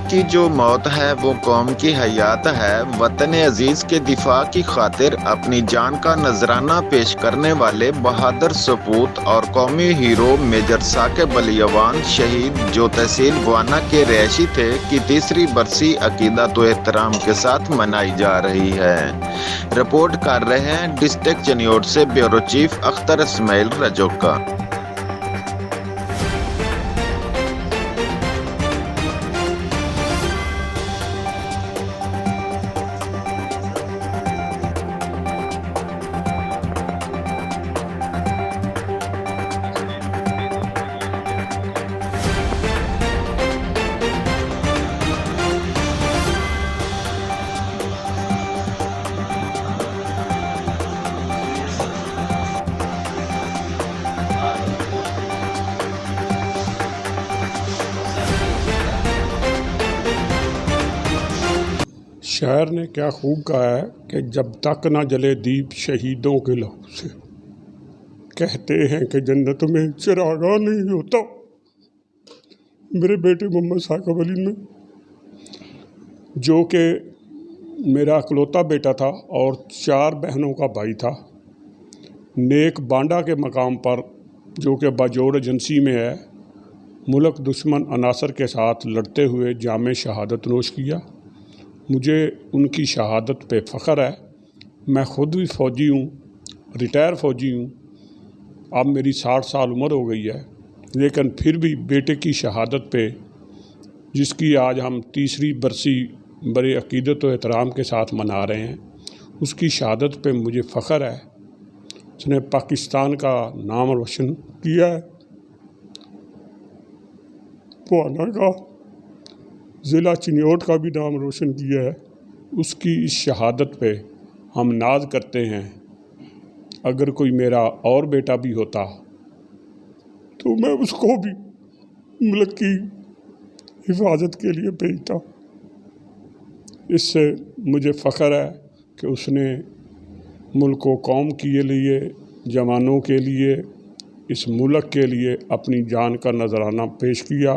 کی جو موت ہے وہ قوم کی حیات ہے۔ وطن عزیز کے دفاع کی خاطر اپنی جان کا نذرانہ پیش کرنے والے بہادر سپوت اور قومی ہیرو میجر ثاقب علی اعوان شہید جو تحصیل گوانا کے رہائشی تھے کی تیسری برسی عقیدت و احترام کے ساتھ منائی جا رہی ہے۔ رپورٹ کر رہے ہیں ڈسٹرکٹ چنیوٹ سے بیورو چیف اختر اسماعیل رجوکا۔ شاعر نے کیا خوب کہا ہے کہ جب تک نہ جلے دیپ شہیدوں کے لہو سے، کہتے ہیں کہ جنت میں چراغاں نہیں ہوتا۔ میرے بیٹے محمد ثاقب علی میں جو کہ میرا اکلوتا بیٹا تھا اور 4 بہنوں کا بھائی تھا، نیک بانڈا کے مقام پر جو کہ باجوڑ ایجنسی میں ہے، ملک دشمن عناصر کے ساتھ لڑتے ہوئے جام شہادت نوش کیا۔ مجھے ان کی شہادت پہ فخر ہے۔ میں خود بھی فوجی ہوں، ریٹائر فوجی ہوں۔ اب میری 60 سال عمر ہو گئی ہے، لیکن پھر بھی بیٹے کی شہادت پہ، جس کی آج ہم تیسری برسی بڑے عقیدت و احترام کے ساتھ منا رہے ہیں، اس کی شہادت پہ مجھے فخر ہے۔ اس نے پاکستان کا نام روشن کیا ہے، گوانا کا، ضلع چنیوٹ کا بھی نام روشن کیا ہے۔ اس کی اس شہادت پہ ہم ناز کرتے ہیں۔ اگر کوئی میرا اور بیٹا بھی ہوتا تو میں اس کو بھی ملک کی حفاظت کے لیے بھیجتا۔ اس سے مجھے فخر ہے کہ اس نے ملک و قوم کے لیے، جوانوں کے لیے، اس ملک کے لیے اپنی جان کا نذرانہ پیش کیا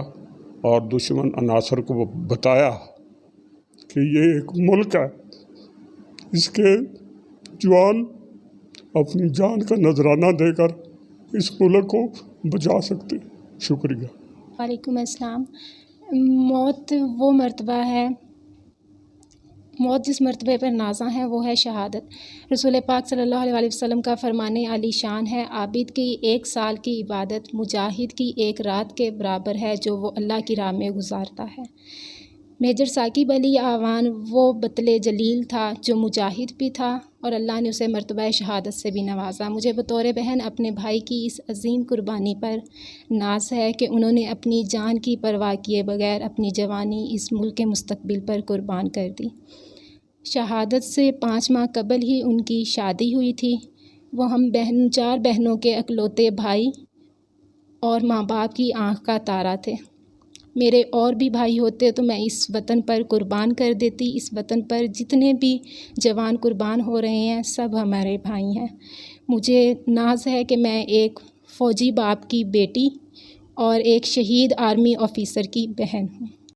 اور دشمن عناصر کو بتایا کہ یہ ایک ملک ہے، اس کے جوان اپنی جان کا نذرانہ دے کر اس ملک کو بچا سکتے۔ شکریہ۔ وعلیکم السلام۔ موت وہ مرتبہ ہے، موت جس مرتبے پر نازاں ہے وہ ہے شہادت۔ رسول پاک صلی اللہ علیہ وسلم کا فرمان عالی شان ہے، عابد کی 1 سال کی عبادت مجاہد کی 1 رات کے برابر ہے جو وہ اللہ کی راہ میں گزارتا ہے۔ میجر ثاقب علی اعوان وہ بطل جلیل تھا جو مجاہد بھی تھا اور اللہ نے اسے مرتبہ شہادت سے بھی نوازا۔ مجھے بطور بہن اپنے بھائی کی اس عظیم قربانی پر ناز ہے کہ انہوں نے اپنی جان کی پرواہ کیے بغیر اپنی جوانی اس ملک کے مستقبل پر قربان کر دی۔ شہادت سے 5 ماہ قبل ہی ان کی شادی ہوئی تھی۔ وہ ہم 4 بہنوں کے اکلوتے بھائی اور ماں باپ کی آنکھ کا تارا تھے۔ میرے اور بھی بھائی ہوتے تو میں اس وطن پر قربان کر دیتی۔ اس وطن پر جتنے بھی جوان قربان ہو رہے ہیں سب ہمارے بھائی ہیں۔ مجھے ناز ہے کہ میں ایک فوجی باپ کی بیٹی اور ایک شہید آرمی آفیسر کی بہن ہوں۔